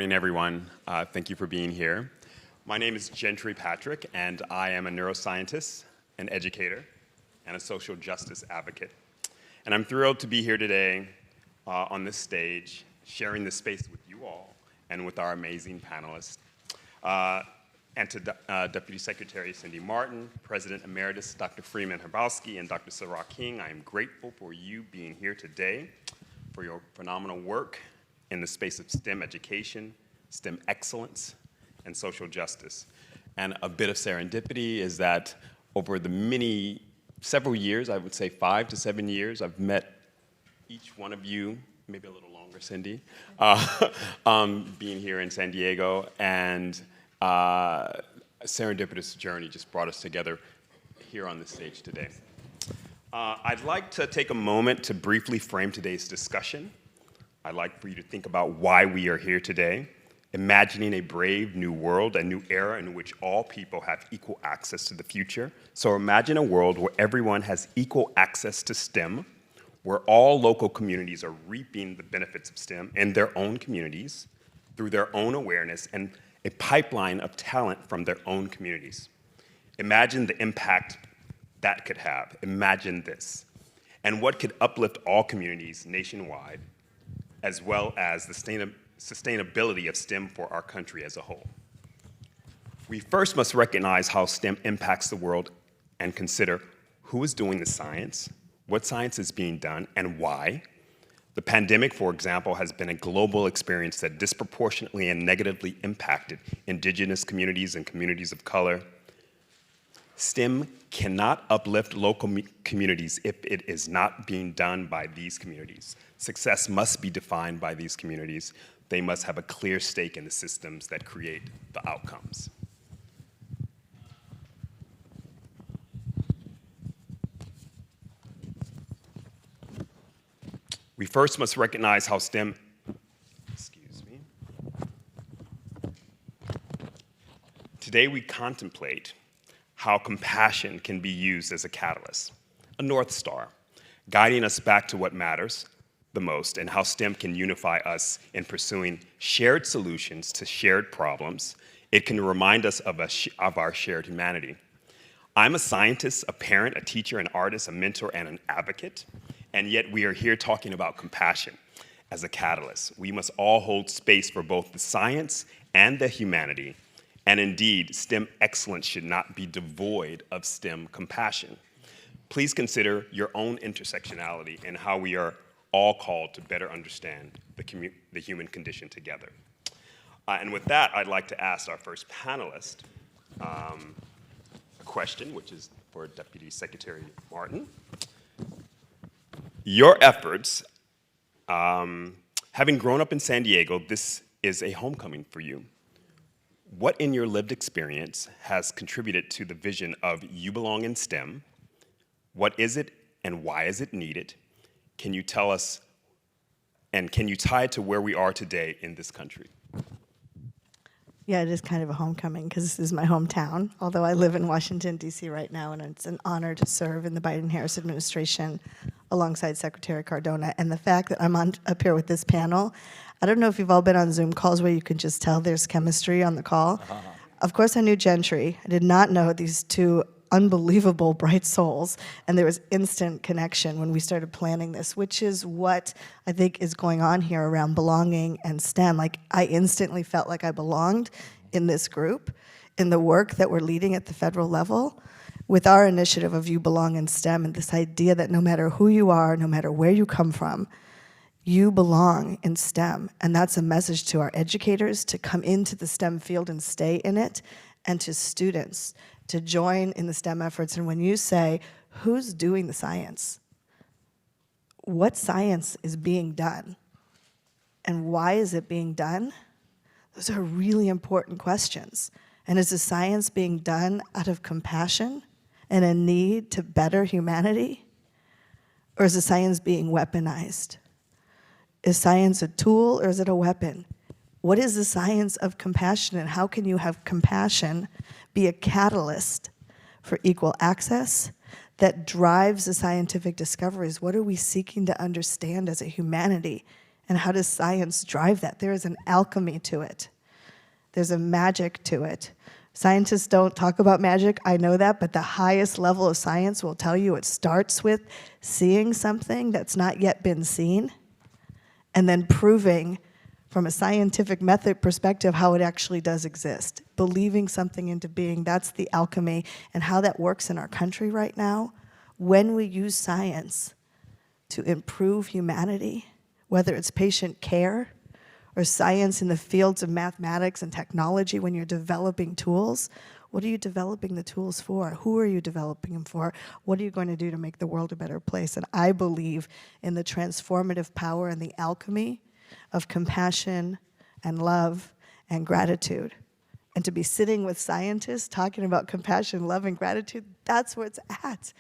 morning, everyone. Thank you for being here. My name is Gentry Patrick, and I am a neuroscientist, an educator, and a social justice advocate. And I'm thrilled to be here today on this stage, sharing this space with you all and with our amazing panelists. And to Deputy Secretary Cindy Marten, President Emeritus Dr. Freeman Hrabowski, and Dr. Sara, I am grateful for you being here today, for your phenomenal work in the space of STEM education, STEM excellence, and social justice. And a bit of serendipity is that over the several years, I would say 5 to 7 years, I've met each one of you, maybe a little longer, Cindy, being here in San Diego, and a serendipitous journey just brought us together here on this stage today. I'd like to take a moment to briefly frame today's discussion. I'd like for you to think about why we are here today, imagining a brave new world, a new era in which all people have equal access to the future. So imagine a world where everyone has equal access to STEM, where all local communities are reaping the benefits of STEM in their own communities through their own awareness and a pipeline of talent from their own communities. Imagine the impact that could have. Imagine this. And what could uplift all communities nationwide, as well as the sustainability of STEM for our country as a whole. We first must recognize how STEM impacts the world and consider who is doing the science, what science is being done, and why. The pandemic, for example, has been a global experience that disproportionately and negatively impacted indigenous communities and communities of color. STEM cannot uplift local communities if it is not being done by these communities. Success must be defined by these communities. They must have a clear stake in the systems that create the outcomes. We first must recognize how STEM, Today we contemplate how compassion can be used as a catalyst, a North Star, guiding us back to what matters the most and how STEM can unify us in pursuing shared solutions to shared problems. It can remind us of our shared humanity. I'm a scientist, a parent, a teacher, an artist, a mentor, and an advocate, and yet we are here talking about compassion as a catalyst. We must all hold space for both the science and the humanity. And indeed, STEM excellence should not be devoid of STEM compassion. Please consider your own intersectionality and how we are all called to better understand the human condition together. And with that, I'd like to ask our first panelist a question, which is for Deputy Secretary Marten. Your efforts, having grown up in San Diego, this is a homecoming for you. What in your lived experience has contributed to the vision of You Belong in STEM? What is it and why is it needed? Can you tell us, and can you tie it to where we are today in this country? Yeah, it is kind of a homecoming because this is my hometown, although I live in Washington, D.C. right now, and it's an honor to serve in the Biden-Harris administration alongside Secretary Cardona. And the fact that I'm up here with this panel, I don't know if you've all been on Zoom calls where you can just tell there's chemistry on the call. Of course, I knew Gentry. I did not know these two unbelievable bright souls, and there was instant connection when we started planning this, which is what I think is going on here around belonging and STEM. Like, I instantly felt like I belonged in this group, in the work that we're leading at the federal level, with our initiative of You Belong in STEM, and this idea that no matter who you are, no matter where you come from, you belong in STEM. And that's a message to our educators to come into the STEM field and stay in it, and to students to join in the STEM efforts. And when you say, who's doing the science? What science is being done? And why is it being done? Those are really important questions. And is the science being done out of compassion and a need to better humanity? Or is the science being weaponized? Is science a tool or is it a weapon? What is the science of compassion, and how can you have compassion be a catalyst for equal access that drives the scientific discoveries? What are we seeking to understand as a humanity And how does science drive that? There is an alchemy to it. There's a magic to it. Scientists don't talk about magic, I know that, but the highest level of science will tell you it starts with seeing something that's not yet been seen, and then proving from a scientific method perspective how it actually does exist. Believing something into being, that's the alchemy, and how that works in our country right now. When we use science to improve humanity, whether it's patient care, or science in the fields of mathematics and technology, when you're developing tools, what are you developing the tools for? Who are you developing them for? What are you going to do to make the world a better place? And I believe in the transformative power and the alchemy of compassion and love and gratitude. And to be sitting with scientists talking about compassion, love, and gratitude, that's where it's at.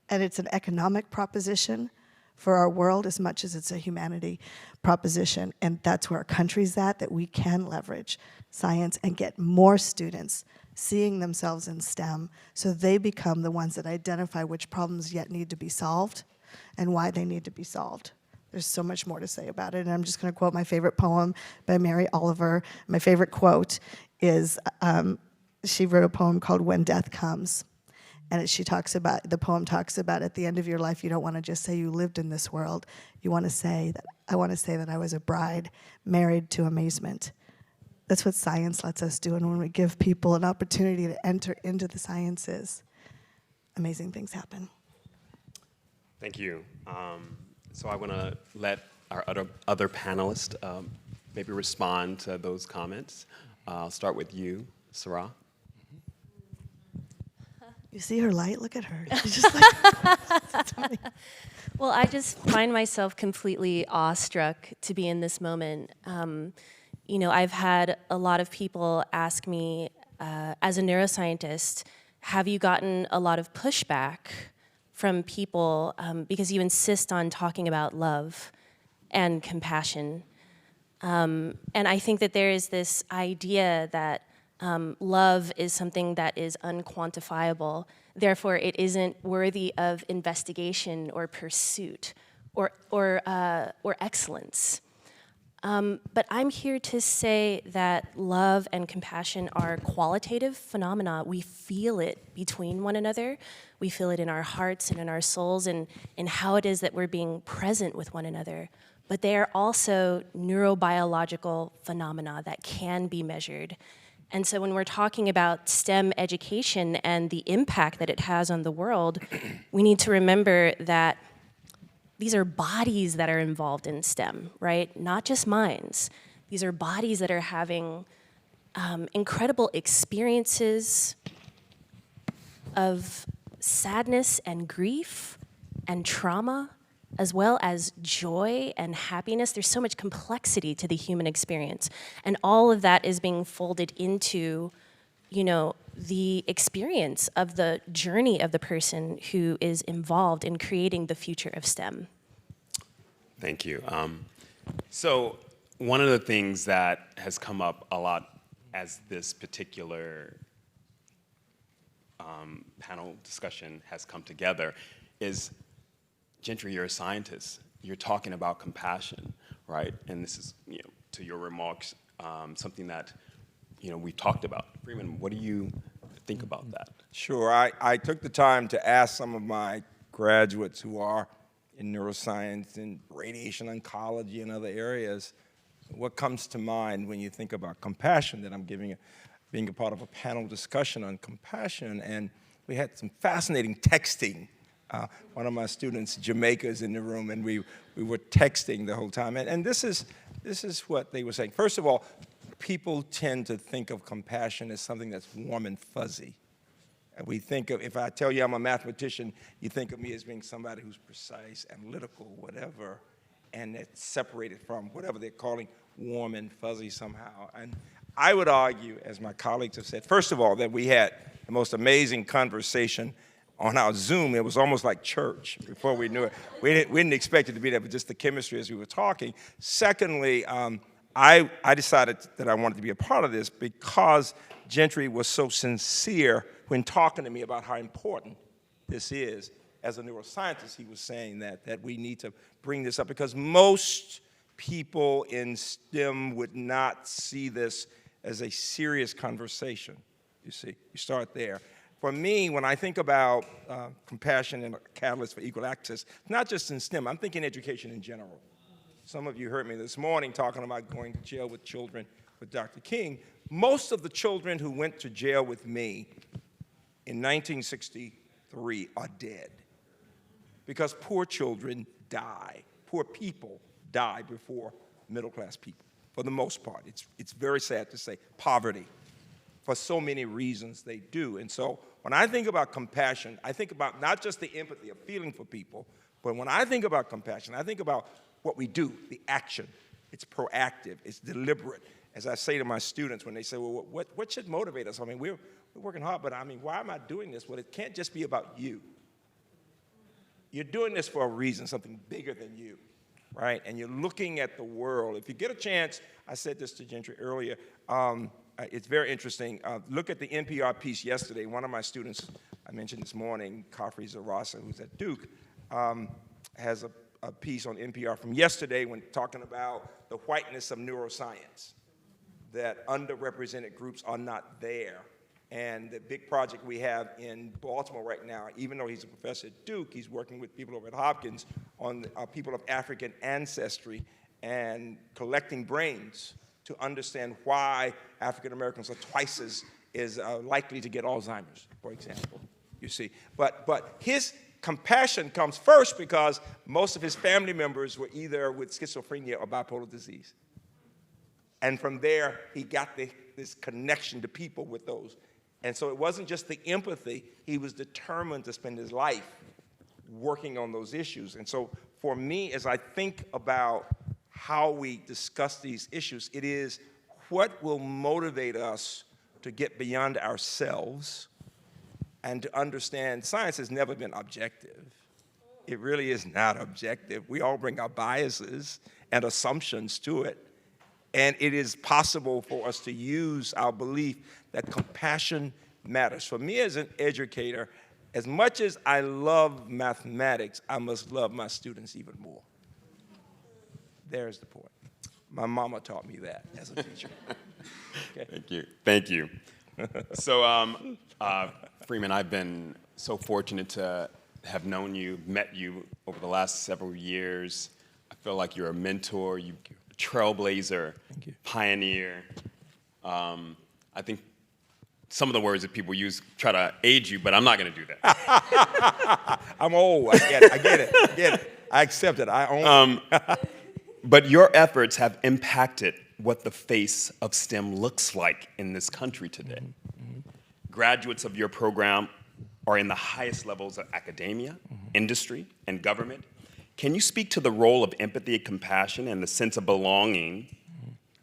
And it's an economic proposition for our world as much as it's a humanity proposition. And that's where our country's at, that we can leverage science and get more students seeing themselves in STEM so they become the ones that identify which problems yet need to be solved and why they need to be solved. There's so much more to say about it, and I'm just going to quote my favorite poem by Mary Oliver. My favorite quote is, she wrote a poem called When Death Comes. And the poem talks about at the end of your life, you don't want to just say you lived in this world. You want to say that, I want to say that I was a bride married to amazement. That's what science lets us do. And when we give people an opportunity to enter into the sciences, amazing things happen. Thank you. So I want to let our other panelists maybe respond to those comments. I'll start with you, Sara. You see her light? Look at her. She's just like... Well, I just find myself completely awestruck to be in this moment. You know, I've had a lot of people ask me, as a neuroscientist, have you gotten a lot of pushback from people because you insist on talking about love and compassion? And I think that there is this idea that love is something that is unquantifiable. Therefore, it isn't worthy of investigation or pursuit or excellence. But I'm here to say that love and compassion are qualitative phenomena. We feel it between one another. We feel it in our hearts and in our souls and in how it is that we're being present with one another. But they are also neurobiological phenomena that can be measured. And so when we're talking about STEM education and the impact that it has on the world, we need to remember that these are bodies that are involved in STEM, right? Not just minds. These are bodies that are having incredible experiences of sadness and grief and trauma, as well as joy and happiness. There's so much complexity to the human experience. And all of that is being folded into, you know, the experience of the journey of the person who is involved in creating the future of STEM. Thank you. So one of the things that has come up a lot as this particular panel discussion has come together is, Gentry, you're a scientist. You're talking about compassion, right? And this is, you know, to your remarks, something that, you know, we've talked about. Freeman, what do you think about that? Sure. I took the time to ask some of my graduates who are in neuroscience and radiation oncology and other areas, what comes to mind when you think about compassion, that I'm being a part of a panel discussion on compassion. And we had some fascinating texting. One of my students, Jamaica, is in the room, and we were texting the whole time. And this is what they were saying. First of all, people tend to think of compassion as something that's warm and fuzzy. And we think of, if I tell you I'm a mathematician, you think of me as being somebody who's precise, analytical, whatever, and it's separated from whatever they're calling warm and fuzzy somehow. And I would argue, as my colleagues have said, first of all, that we had the most amazing conversation on our Zoom. It was almost like church before we knew it. We didn't expect it to be there, but just the chemistry as we were talking. Secondly, I decided that I wanted to be a part of this because Gentry was so sincere when talking to me about how important this is. As a neuroscientist, he was saying that we need to bring this up because most people in STEM would not see this as a serious conversation. You see, you start there. For me, when I think about compassion and a catalyst for equal access, not just in STEM, I'm thinking education in general. Some of you heard me this morning talking about going to jail with children with Dr. King. Most of the children who went to jail with me in 1963 are dead because poor children die. Poor people die before middle-class people, for the most part. It's very sad to say, poverty. For so many reasons they do. And so when I think about compassion, I think about not just the empathy of feeling for people, but when I think about compassion, I think about what we do, the action. It's proactive, it's deliberate. As I say to my students when they say, well, what should motivate us? I mean, we're working hard, but I mean, why am I doing this? Well, it can't just be about you. You're doing this for a reason, something bigger than you, right? And you're looking at the world. If you get a chance, I said this to Gentry earlier, it's very interesting. Look at the NPR piece yesterday. One of my students, I mentioned this morning, Kafri Zarasa, who's at Duke, has a piece on NPR from yesterday when talking about the whiteness of neuroscience, that underrepresented groups are not there. And the big project we have in Baltimore right now, even though he's a professor at Duke, he's working with people over at Hopkins on people of African ancestry and collecting brains to understand why African Americans are twice as likely to get Alzheimer's, for example, you see. But his compassion comes first because most of his family members were either with schizophrenia or bipolar disease. And from there, he got this connection to people with those. And so it wasn't just the empathy, he was determined to spend his life working on those issues. And so for me, as I think about how we discuss these issues, it is what will motivate us to get beyond ourselves and to understand science has never been objective. It really is not objective. We all bring our biases and assumptions to it. And it is possible for us to use our belief that compassion matters. For me as an educator, as much as I love mathematics, I must love my students even more. There's the point. My mama taught me that as a teacher. Okay. Thank you. Thank you. So, Freeman, I've been so fortunate to have known you, met you over the last several years. I feel like you're a mentor, you're a trailblazer, pioneer. I think some of the words that people use try to age you, but I'm not going to do that. I'm old. I get it. I accept it. I own it. But your efforts have impacted what the face of STEM looks like in this country today. Mm-hmm. Graduates of your program are in the highest levels of academia, industry, and government. Can you speak to the role of empathy and compassion and the sense of belonging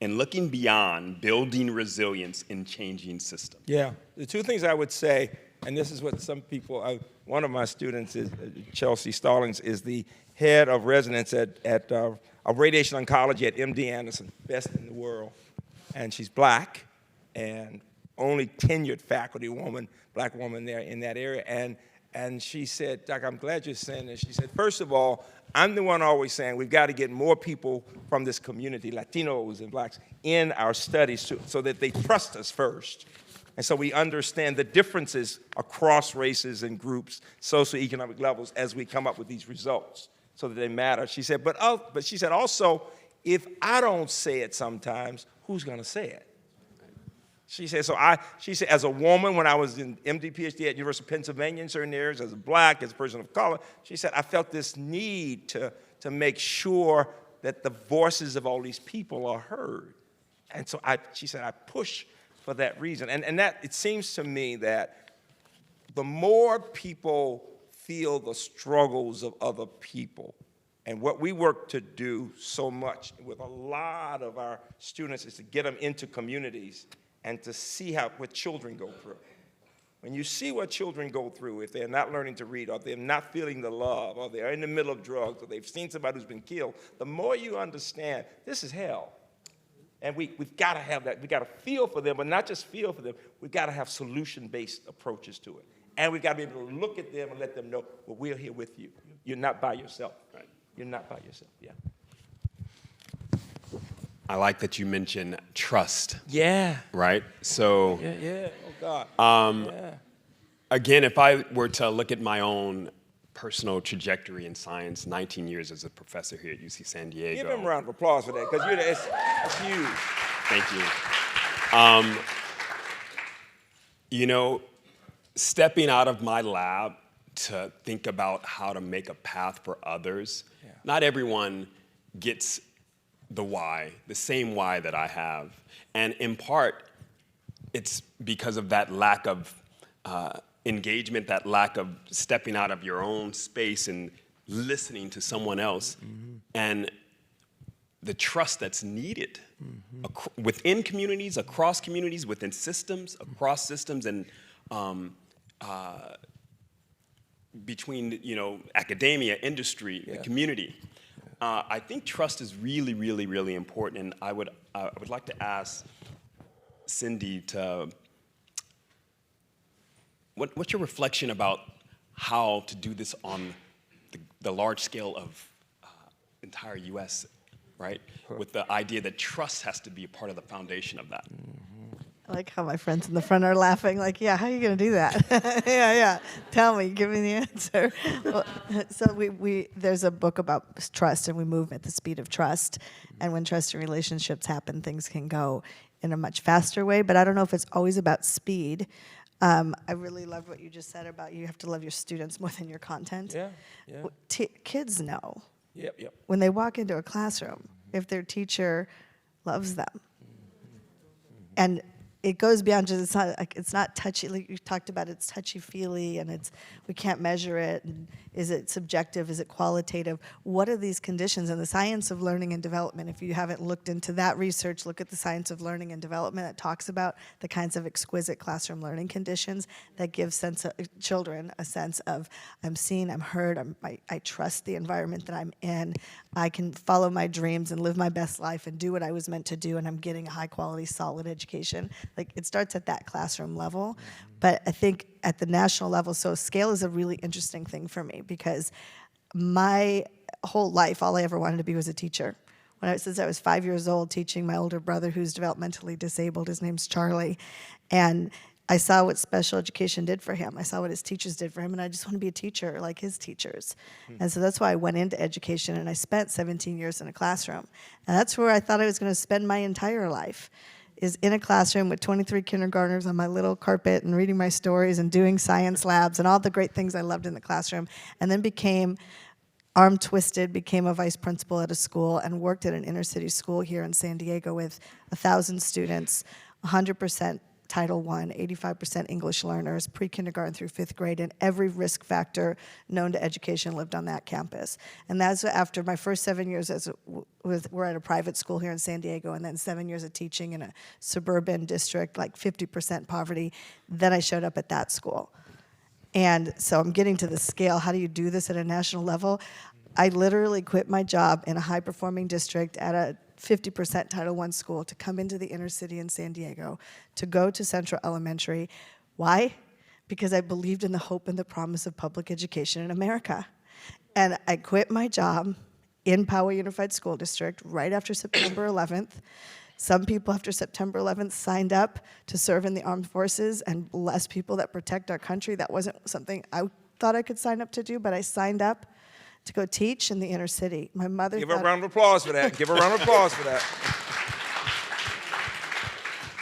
in looking beyond building resilience in changing systems? Yeah, the two things I would say, and this is what some people, one of my students, is Chelsea Stallings, is the head of residence of radiation oncology at MD Anderson, best in the world. And she's black and only tenured faculty woman, black woman there in that area. And she said, Doc, I'm glad you're saying this. She said, first of all, I'm the one always saying we've got to get more people from this community, Latinos and blacks, in our studies too, so that they trust us first. And so we understand the differences across races and groups, socioeconomic levels, as we come up with these results, so that they matter. She said, but she said also, if I don't say it sometimes, who's going to say it? She said, she said, as a woman, when I was in MD, PhD at University of Pennsylvania in certain areas, as a black, as a person of color, she said, I felt this need to make sure that the voices of all these people are heard. And so she said, I push for that reason. And that, it seems to me that the more people feel the struggles of other people, and what we work to do so much with a lot of our students is to get them into communities and to see what children go through. When you see what children go through, if they're not learning to read, or they're not feeling the love, or they're in the middle of drugs, or they've seen somebody who's been killed, the more you understand, this is hell. And we've got to have that. We've got to feel for them, but not just feel for them. We've got to have solution-based approaches to it. And we've got to be able to look at them and let them know, well, we're here with you. You're not by yourself. Right? You're not by yourself, yeah. I like that you mentioned trust, Yeah. right? So Yeah. Oh, God. again, if I were to look at my own personal trajectory in science, 19 years as a professor here at UC San Diego. Give him a round of applause for that, because it's huge. Thank you. You know, stepping out of my lab to think about how to make a path for others, not everyone gets the why, the same why that I have. And in part, it's because of that lack of engagement, that lack of stepping out of your own space and listening to someone else, and the trust that's needed within communities, across communities, within systems, across systems, and between academia, industry, the community. I think trust is really, really, really important, and I would like to ask Cindy to. What's your reflection about how to do this on the large scale of entire U.S., right? With the idea that trust has to be a part of the foundation of that. I like how my friends in the front are laughing, like, yeah, how are you going to do that? yeah. Tell me, give me the answer. Well, so there's a book about trust, and we move at the speed of trust. And when trust and relationships happen, things can go in a much faster way. But I don't know if it's always about speed. I really love what you just said about you have to love your students more than your content. Yeah. Kids know Yep. when they walk into a classroom if their teacher loves them. And it goes beyond just, it's not touchy, like you talked about, it's touchy-feely, and we can't measure it, and is it subjective, is it qualitative? What are these conditions? And the science of learning and development, if you haven't looked into that research, look at the science of learning and development that talks about the kinds of exquisite classroom learning conditions that give children a sense of, I'm seen, I'm heard, I trust the environment that I'm in, I can follow my dreams and live my best life and do what I was meant to do, and I'm getting a high-quality, solid education. Like, it starts at that classroom level, but I think at the national level, so scale is a really interesting thing for me, because my whole life, all I ever wanted to be was a teacher. Since I was 5 years old, teaching my older brother who's developmentally disabled, his name's Charlie, and I saw what special education did for him. I saw what his teachers did for him, and I just want to be a teacher like his teachers. And so that's why I went into education, and I spent 17 years in a classroom. And that's where I thought I was going to spend my entire life, is in a classroom with 23 kindergartners on my little carpet and reading my stories and doing science labs and all the great things I loved in the classroom, and then became arm-twisted, became a vice principal at a school and worked at an inner-city school here in San Diego with 1,000 students, 100% Title I, 85% English learners, pre-kindergarten through 5th grade, and every risk factor known to education lived on that campus. And that's after my first 7 years we're at a private school here in San Diego, and then 7 years of teaching in a suburban district, like 50% poverty. Then I showed up at that school. And so I'm getting to the scale. How do you do this at a national level? I literally quit my job in a high-performing district at a 50% Title I school to come into the inner city in San Diego, to go to Central Elementary. Why? Because I believed in the hope and the promise of public education in America. And I quit my job in Poway Unified School District right after September 11th. Some people after September 11th signed up to serve in the armed forces and bless people that protect our country. That wasn't something I thought I could sign up to do, but I signed up to go teach in the inner city. My mother Give her a round of applause for that. Give her a round of applause for that.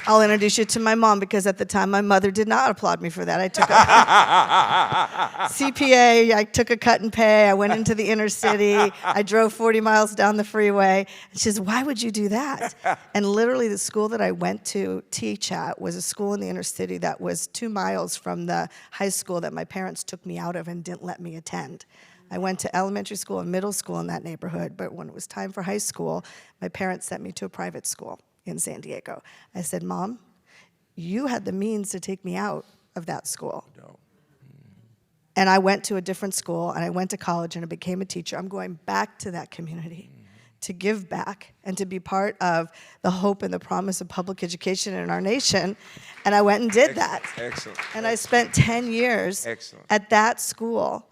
I'll introduce you to my mom, because at the time my mother did not applaud me for that. I took a CPA, I took a cut in pay, I went into the inner city, I drove 40 miles down the freeway. And she says, why would you do that? And literally the school that I went to teach at was a school in the inner city that was 2 miles from the high school that my parents took me out of and didn't let me attend. I went to elementary school and middle school in that neighborhood, but when it was time for high school, my parents sent me to a private school in San Diego. I said, Mom, you had the means to take me out of that school. And I went to a different school, and I went to college, and I became a teacher. I'm going back to that community to give back and to be part of the hope and the promise of public education in our nation. And I went and did that. Excellent. And I spent 10 years at that school.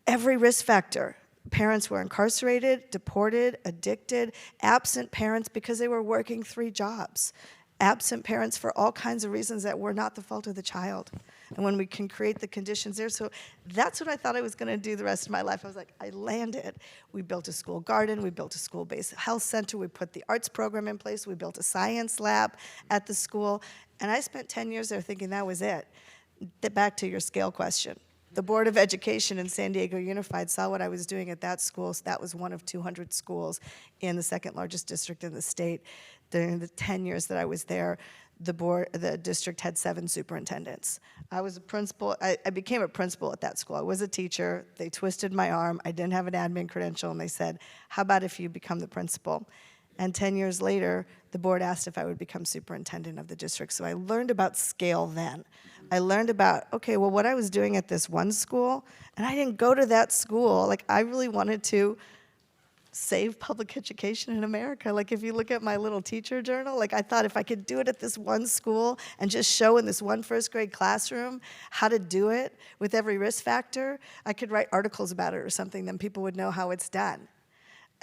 Every risk factor parents were incarcerated, deported, addicted, absent parents because they were working 3 jobs, absent parents for all kinds of reasons that were not the fault of the child. And when we can create the conditions there, so that's what I thought I was going to do the rest of my life. I was like, I landed. We built a school garden, we built a school-based health center, we put the arts program in place, we built a science lab at the school, and I spent 10 years there thinking that was it. Back to your scale question. The Board of Education in San Diego Unified saw what I was doing at that school. So that was one of 200 schools in the 2nd largest district in the state. During the 10 years that I was there, the district had 7 superintendents. I was a principal. I became a principal at that school. I was a teacher. They twisted my arm. I didn't have an admin credential, and they said, how about if you become the principal? And 10 years later, the board asked if I would become superintendent of the district. So I learned about scale then. I learned about, okay, well, what I was doing at this one school, and I didn't go to that school. Like, I really wanted to save public education in America. Like, if you look at my little teacher journal, like, I thought if I could do it at this one school and just show in this one first grade classroom how to do it with every risk factor, I could write articles about it or something, then people would know how it's done.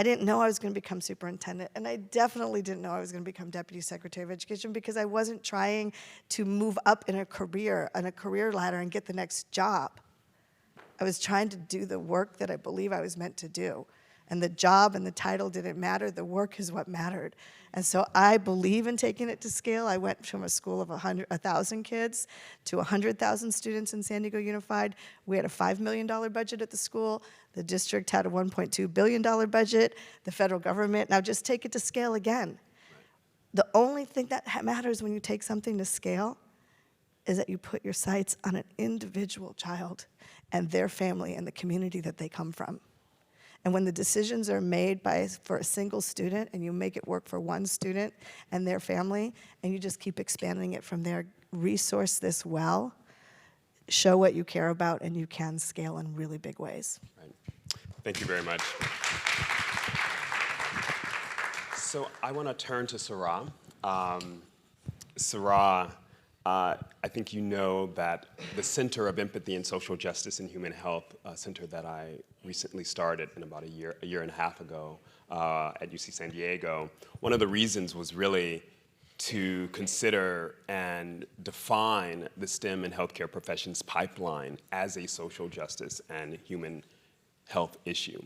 I didn't know I was going to become superintendent, and I definitely didn't know I was going to become deputy secretary of education because I wasn't trying to move up in a career, on a career ladder and get the next job. I was trying to do the work that I believe I was meant to do. And the job and the title didn't matter, the work is what mattered. And so I believe in taking it to scale. I went from a school of 1,000 kids to 100,000 students in San Diego Unified. We had a $5 million budget at the school. The district had a $1.2 billion budget. The federal government, now just take it to scale again. The only thing that matters when you take something to scale is that you put your sights on an individual child and their family and the community that they come from. And when the decisions are made for a single student and you make it work for one student and their family, and you just keep expanding it from there, resource this well, show what you care about, and you can scale in really big ways. Right. Thank you very much. So I want to turn to Sara. Sara, I think you know that the Center of Empathy and Social Justice and Human Health, a center that I recently started in about a year and a half ago at UC San Diego, one of the reasons was really to consider and define the STEM and healthcare professions pipeline as a social justice and human health issue.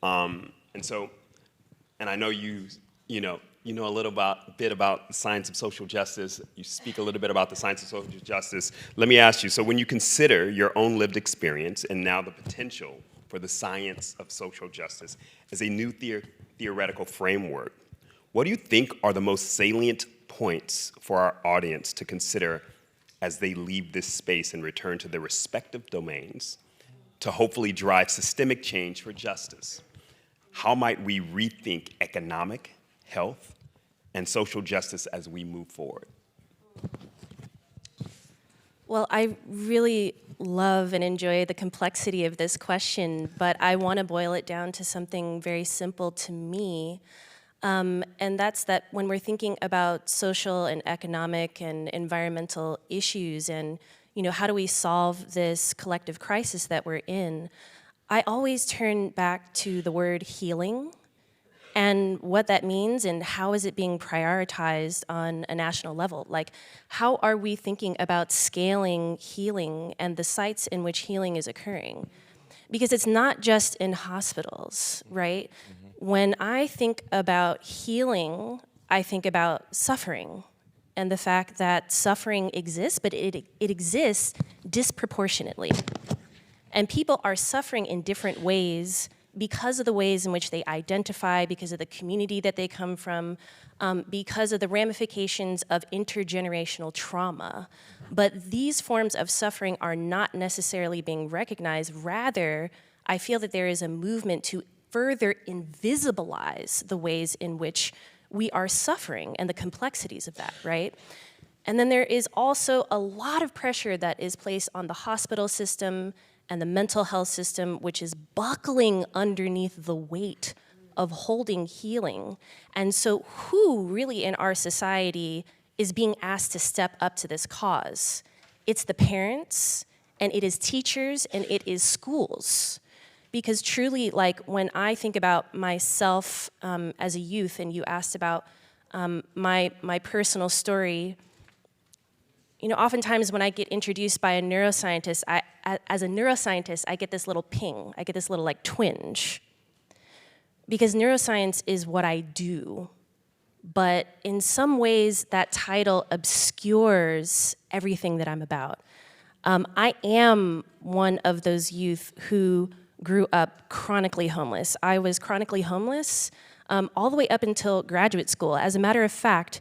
And I know you know a little bit about the science of social justice. You speak a little bit about the science of social justice. Let me ask you, so when you consider your own lived experience and now the potential for the science of social justice as a new theoretical framework, what do you think are the most salient points for our audience to consider as they leave this space and return to their respective domains to hopefully drive systemic change for justice? How might we rethink economic, health, and social justice as we move forward? Well, I really love and enjoy the complexity of this question, but I want to boil it down to something very simple to me, and that's that when we're thinking about social and economic and environmental issues and how do we solve this collective crisis that we're in, I always turn back to the word healing and what that means and how is it being prioritized on a national level. Like, how are we thinking about scaling healing and the sites in which healing is occurring? Because it's not just in hospitals, right? Mm-hmm. When I think about healing, I think about suffering and the fact that suffering exists, but it exists disproportionately. And people are suffering in different ways because of the ways in which they identify, because of the community that they come from, because of the ramifications of intergenerational trauma. But these forms of suffering are not necessarily being recognized. Rather, I feel that there is a movement to further invisibilize the ways in which we are suffering and the complexities of that, right? And then there is also a lot of pressure that is placed on the hospital system and the mental health system, which is buckling underneath the weight of holding healing. And so who really in our society is being asked to step up to this cause? It's the parents, and it is teachers, and it is schools. Because truly, like when I think about myself as a youth, and you asked about my personal story, you know, oftentimes when I get introduced by a neuroscientist, as a neuroscientist, I get this little ping, I get this little like twinge. Because neuroscience is what I do. But in some ways, that title obscures everything that I'm about. I am one of those youth who grew up chronically homeless. I was chronically homeless all the way up until graduate school. As a matter of fact,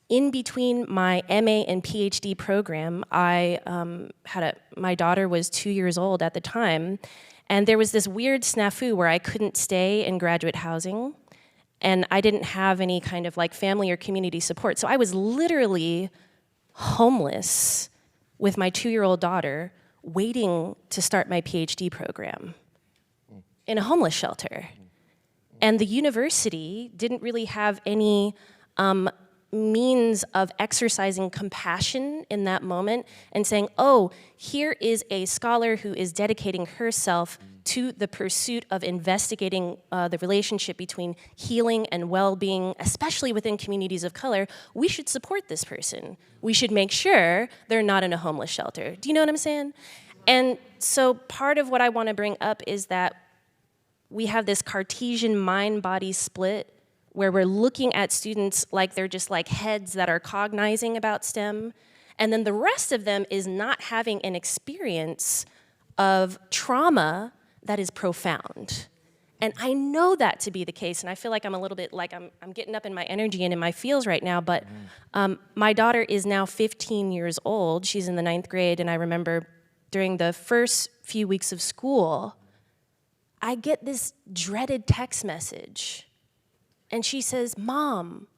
in between my MA and PhD program, my daughter was 2 years old at the time, and there was this weird snafu where I couldn't stay in graduate housing, and I didn't have any kind of like family or community support. So I was literally homeless with my 2-year-old daughter waiting to start my PhD program in a homeless shelter. And the university didn't really have any means of exercising compassion in that moment and saying, oh, here is a scholar who is dedicating herself to the pursuit of investigating the relationship between healing and well-being, especially within communities of color. We should support this person. We should make sure they're not in a homeless shelter. Do you know what I'm saying? And so part of what I want to bring up is that we have this Cartesian mind-body split where we're looking at students like they're just like heads that are cognizing about STEM, and then the rest of them is not having an experience of trauma that is profound. And I know that to be the case, and I feel like I'm a little bit like I'm getting up in my energy and in my feels right now, but my daughter is now 15 years old. She's in the 9th grade, and I remember during the first few weeks of school, I get this dreaded text message, and she says, Mom,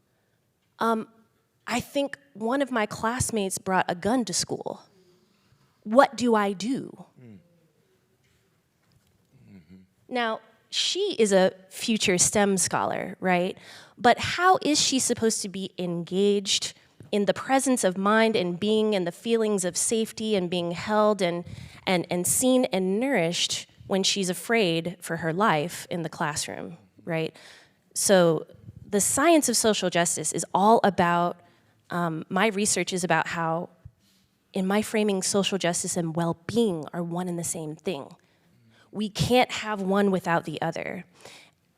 I think one of my classmates brought a gun to school. What do I do? Now, she is a future STEM scholar, right? But how is she supposed to be engaged in the presence of mind and being and the feelings of safety and being held and seen and nourished when she's afraid for her life in the classroom, right? So the science of social justice is all about, my research is about how, in my framing, social justice and well-being are one and the same thing. We can't have one without the other.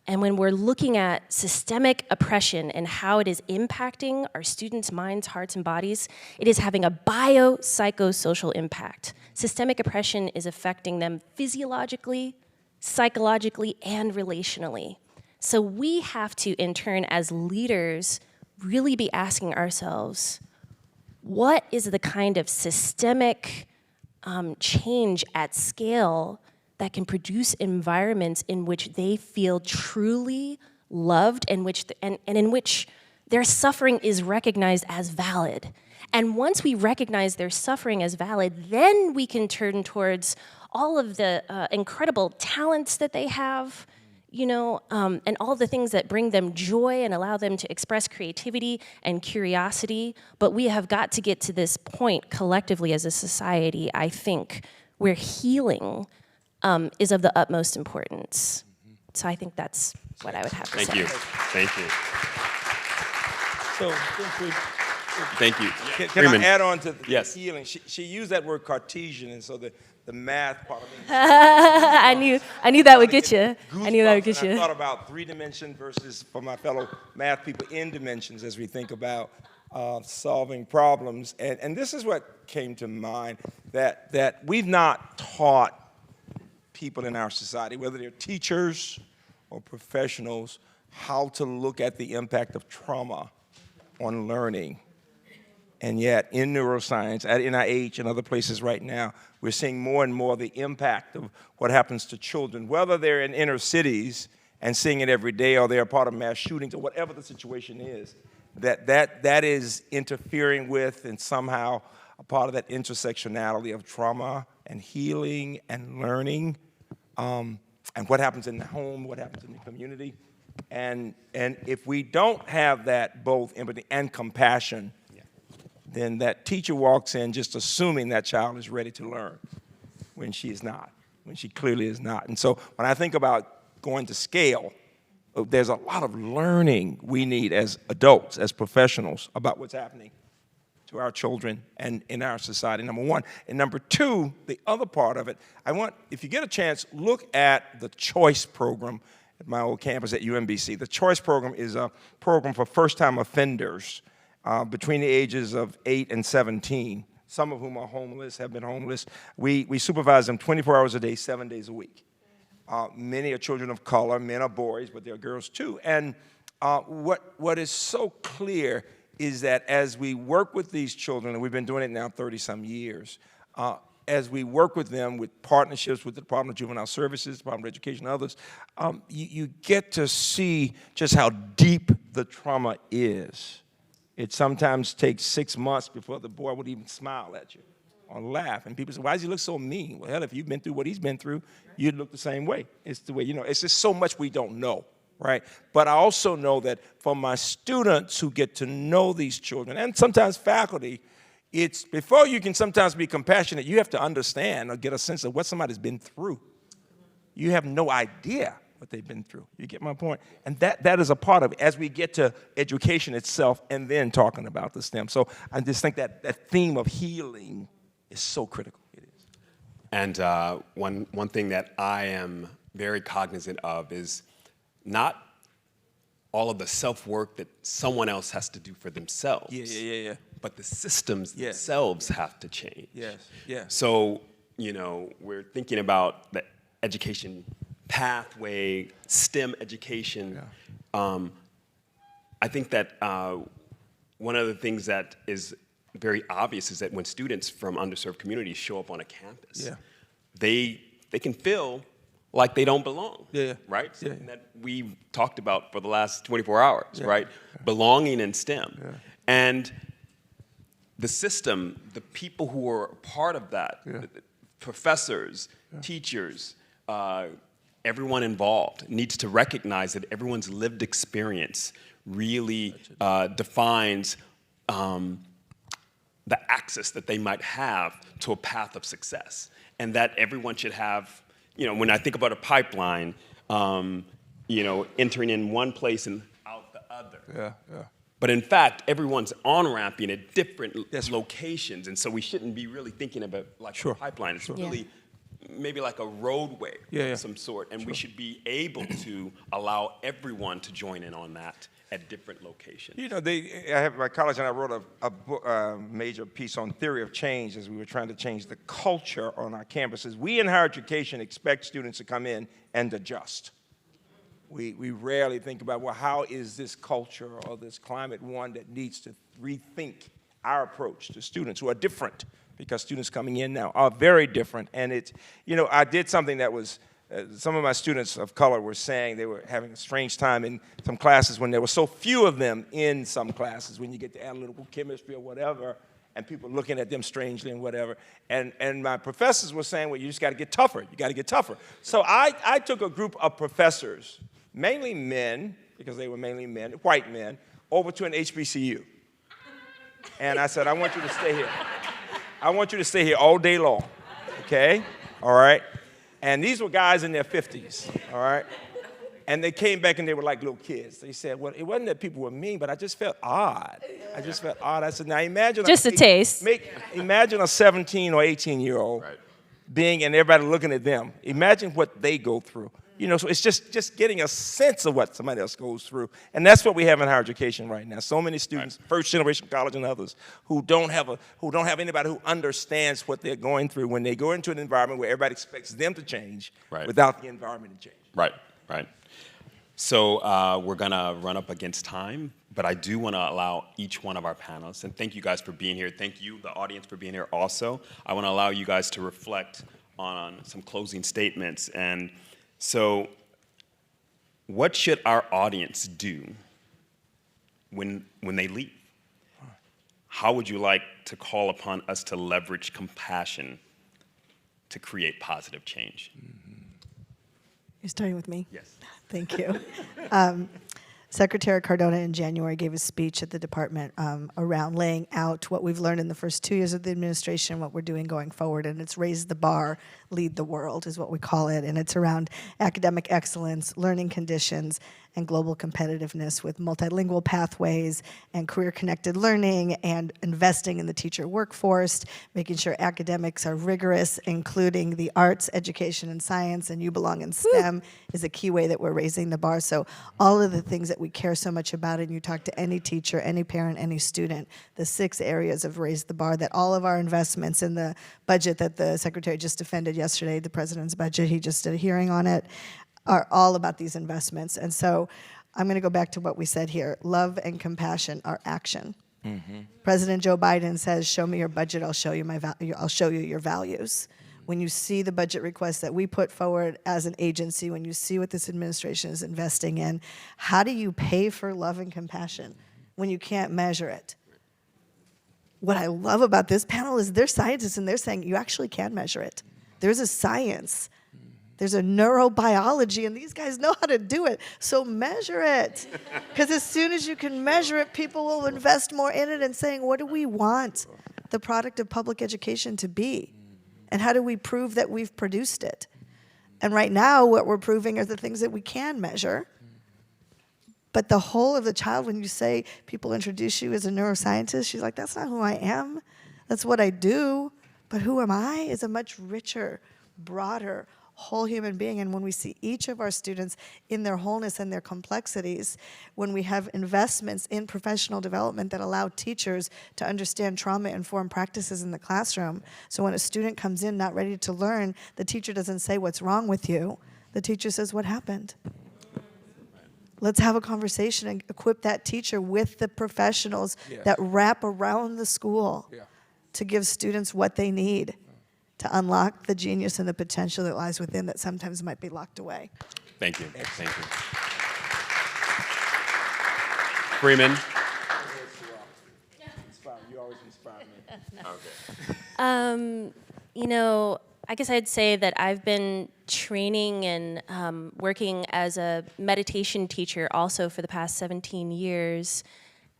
And when we're looking at systemic oppression and how it is impacting our students' minds, hearts, and bodies, it is having a biopsychosocial impact. Systemic oppression is affecting them physiologically, psychologically, and relationally. So we have to, in turn, as leaders, really be asking ourselves, what is the kind of systemic change at scale that can produce environments in which they feel truly loved and in which their suffering is recognized as valid. And once we recognize their suffering as valid, then we can turn towards all of the incredible talents that they have, you know, and all the things that bring them joy and allow them to express creativity and curiosity. But we have got to get to this point collectively as a society, I think, where healing is of the utmost importance. So I think that's what I would have to say. Thank you. Thank you. So, Thank you. can Freeman. I add on to the Yes. healing? She used that word Cartesian, and so the math part of it. I knew that would get you. I knew that would get Goosebumps, and I you. thought about 3 dimensions versus, for my fellow math people, in dimensions as we think about solving problems. And this is what came to mind, that we've not taught people in our society, whether they're teachers or professionals, how to look at the impact of trauma on learning. And yet, in neuroscience, at NIH and other places right now, we're seeing more and more the impact of what happens to children, whether they're in inner cities and seeing it every day, or they're part of mass shootings, or whatever the situation is, that is interfering with and somehow a part of that intersectionality of trauma and healing and learning, and what happens in the home, what happens in the community. And if we don't have that both empathy and compassion, then that teacher walks in just assuming that child is ready to learn when she is not. when she clearly is not. And so when I think about going to scale, there's a lot of learning we need as adults, as professionals, about what's happening to our children and in our society, number one. And number two, the other part of it, if you get a chance, look at the Choice program at my old campus at UMBC. The Choice program is a program for first-time offenders between the ages of 8 and 17, some of whom are homeless, have been homeless. We supervise them 24 hours a day, 7 days a week. Many are children of color, men are boys, but there are girls too. And what is so clear is that as we work with these children, and we've been doing it now 30-some years, as we work with them with partnerships with the Department of Juvenile Services, Department of Education, and others, you get to see just how deep the trauma is. It sometimes takes 6 months before the boy would even smile at you or laugh. And people say, why does he look so mean? Well, hell, if you've been through what he's been through, you'd look the same way. It's the way, it's just so much we don't know, right? But I also know that for my students who get to know these children, and sometimes faculty, it's before you can sometimes be compassionate, you have to understand or get a sense of what somebody's been through. You have no idea what they've been through. You get my point? And that is a part of it as we get to education itself and then talking about the STEM. So I just think that theme of healing is so critical. It is. And one thing that I am very cognizant of is not all of the self-work that someone else has to do for themselves. Yeah. But the systems themselves have to change. Yes. So, we're thinking about the education pathway, STEM education. Yeah. I think that one of the things that is very obvious is that when students from underserved communities show up on a campus, they can feel like they don't belong, right? Something that we've talked about for the last 24 hours, right? Belonging in STEM. And the system, the people who are a part of that, professors, teachers, everyone involved needs to recognize that everyone's lived experience really defines the access that they might have to a path of success. And that everyone should have, when I think about a pipeline, entering in one place and out the other. But in fact, everyone's on-ramping at different locations, and so we shouldn't be really thinking about like a pipeline. It's really maybe like a roadway of some sort, and we should be able to allow everyone to join in on that at different locations. My college and I wrote a major piece on theory of change as we were trying to change the culture on our campuses. We in higher education expect students to come in and adjust. We rarely think about, well, how is this culture or this climate one that needs to rethink our approach to students who are different, because students coming in now are very different. And it's, I did something that was, some of my students of color were saying they were having a strange time in some classes when there were so few of them in some classes, when you get to analytical chemistry or whatever, and people looking at them strangely and whatever. And my professors were saying, well, you just got to get tougher. You got to get tougher. So I took a group of professors, mainly men, because they were mainly men, white men, over to an HBCU. And I said, I want you to stay here. I want you to stay here all day long, okay? All right? And these were guys in their 50s, all right? And they came back and they were like little kids. They said, well, it wasn't that people were mean, but I just felt odd. I just felt odd. I said, now imagine just a taste. Imagine a 17 or 18-year-old being, and everybody looking at them. Imagine what they go through. So it's just getting a sense of what somebody else goes through. And that's what we have in higher education right now. So many students, first generation college and others, who don't have anybody who understands what they're going through when they go into an environment where everybody expects them to change without the environment to change. Right. So we're gonna run up against time, but I do wanna allow each one of our panelists, and thank you guys for being here. Thank you, the audience, for being here also. I wanna allow you guys to reflect on some closing statements. And so, what should our audience do when they leave? How would you like to call upon us to leverage compassion to create positive change? You're starting with me? Yes. Thank you. Secretary Cardona in January gave a speech at the department around laying out what we've learned in the first 2 years of the administration, what we're doing going forward, and it's raise the bar, lead the world is what we call it, and it's around academic excellence, learning conditions, and global competitiveness with multilingual pathways and career-connected learning and investing in the teacher workforce, making sure academics are rigorous, including the arts, education, and science, and you belong in STEM is a key way that we're raising the bar. So all of the things that we care so much about, and you talk to any teacher, any parent, any student, the 6 areas of raise the bar, that all of our investments in the budget that the Secretary just defended yesterday, the President's budget, he just did a hearing on it, are all about these investments. And so I'm going to go back to what we said here. Love and compassion are action. President Joe Biden says, show me your budget, I'll show you I'll show you your values. When you see the budget requests that we put forward as an agency, when you see what this administration is investing in, how do you pay for love and compassion when you can't measure it? What I love about this panel is they're scientists and they're saying you actually can measure it. There's a science. There's a neurobiology, and these guys know how to do it. So measure it. Because as soon as you can measure it, people will invest more in it and saying, what do we want the product of public education to be? And how do we prove that we've produced it? And right now, what we're proving are the things that we can measure. But the whole of the child, when you say people introduce you as a neuroscientist, she's like, that's not who I am. That's what I do. But who am I is a much richer, broader, whole human being. And when we see each of our students in their wholeness and their complexities, when we have investments in professional development that allow teachers to understand trauma-informed practices in the classroom, so when a student comes in not ready to learn, the teacher doesn't say, what's wrong with you? The teacher says, what happened? Let's have a conversation and equip that teacher with the professionals that wrap around the school to give students what they need to unlock the genius and the potential that lies within that sometimes might be locked away. Thank you. Thank you. Freeman. You always inspire me. Okay. You know, I guess I'd say that I've been training and working as a meditation teacher also for the past 17 years.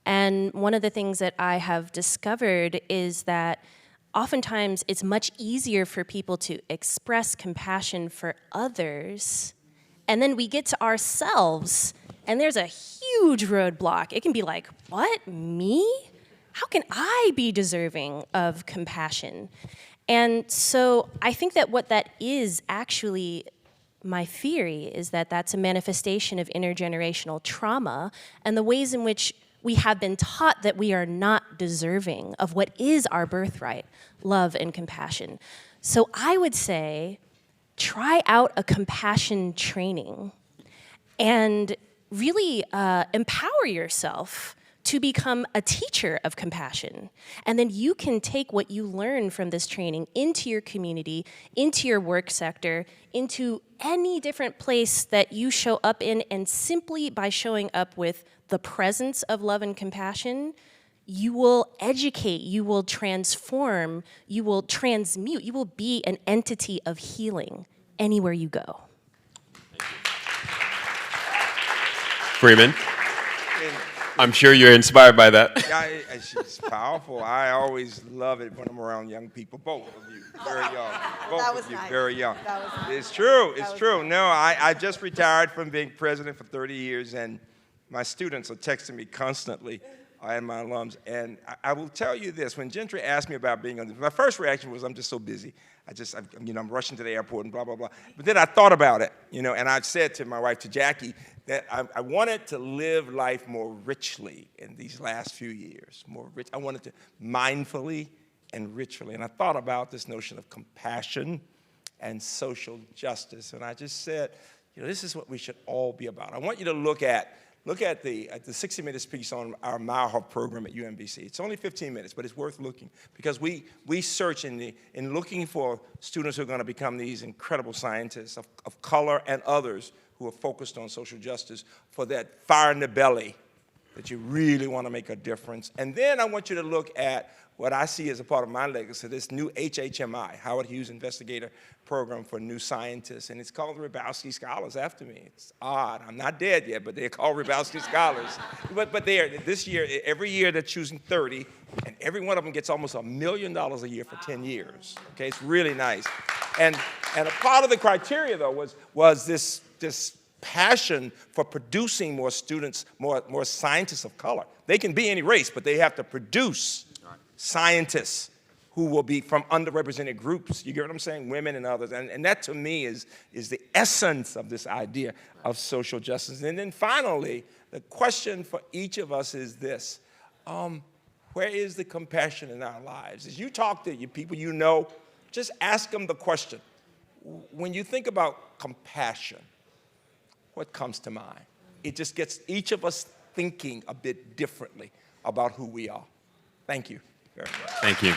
And one of the things that I have discovered is that oftentimes it's much easier for people to express compassion for others, and then we get to ourselves, and there's a huge roadblock. It can be like, what, me? How can I be deserving of compassion? And so I think that what that is actually, my theory is that that's a manifestation of intergenerational trauma and the ways in which we have been taught that we are not deserving of what is our birthright, love and compassion. So I would say, try out a compassion training and really empower yourself to become a teacher of compassion. And then you can take what you learn from this training into your community, into your work sector, into any different place that you show up in, and simply by showing up with the presence of love and compassion, you will educate, you will transform, you will transmute, you will be an entity of healing anywhere you go. Freeman, I'm sure you're inspired by that. Yeah, she's powerful. I always love it when I'm around young people, both of you, very young. Both of you, nice. very young. That was nice. It's true, it's true. No, I just retired from being president for 30 years, and my students are texting me constantly, and my alums. And I will tell you this, when Gentry asked me about being on this, my first reaction was, I'm just so busy. I'm rushing to the airport and blah, blah, blah. But then I thought about it, and I've said to my wife, to Jackie, that I wanted to live life more richly in these last few years, more rich. I wanted to mindfully and ritually. And I thought about this notion of compassion and social justice. And I just said, this is what we should all be about. I want you to look at the 60 Minutes piece on our MindHeart program at UMBC. It's only 15 minutes, but it's worth looking because we search in looking for students who are going to become these incredible scientists of color and others who are focused on social justice for that fire in the belly that you really want to make a difference. And then I want you to look at what I see as a part of my legacy, this new HHMI, Howard Hughes Investigator Program for New Scientists, and it's called the Hrabowski Scholars after me. It's odd. I'm not dead yet, but they're called Hrabowski Scholars. But this year, every year they're choosing 30, and every one of them gets almost $1 million a year for 10 years. Okay, it's really nice. And a part of the criteria, though, was this passion for producing more students, more scientists of color. They can be any race, but they have to produce scientists who will be from underrepresented groups. You get what I'm saying? Women and others. And that, to me, is the essence of this idea of social justice. And then finally, the question for each of us is this. Where is the compassion in our lives? As you talk to people you know, just ask them the question. When you think about compassion, what comes to mind? It just gets each of us thinking a bit differently about who we are. Thank you very much. Thank you.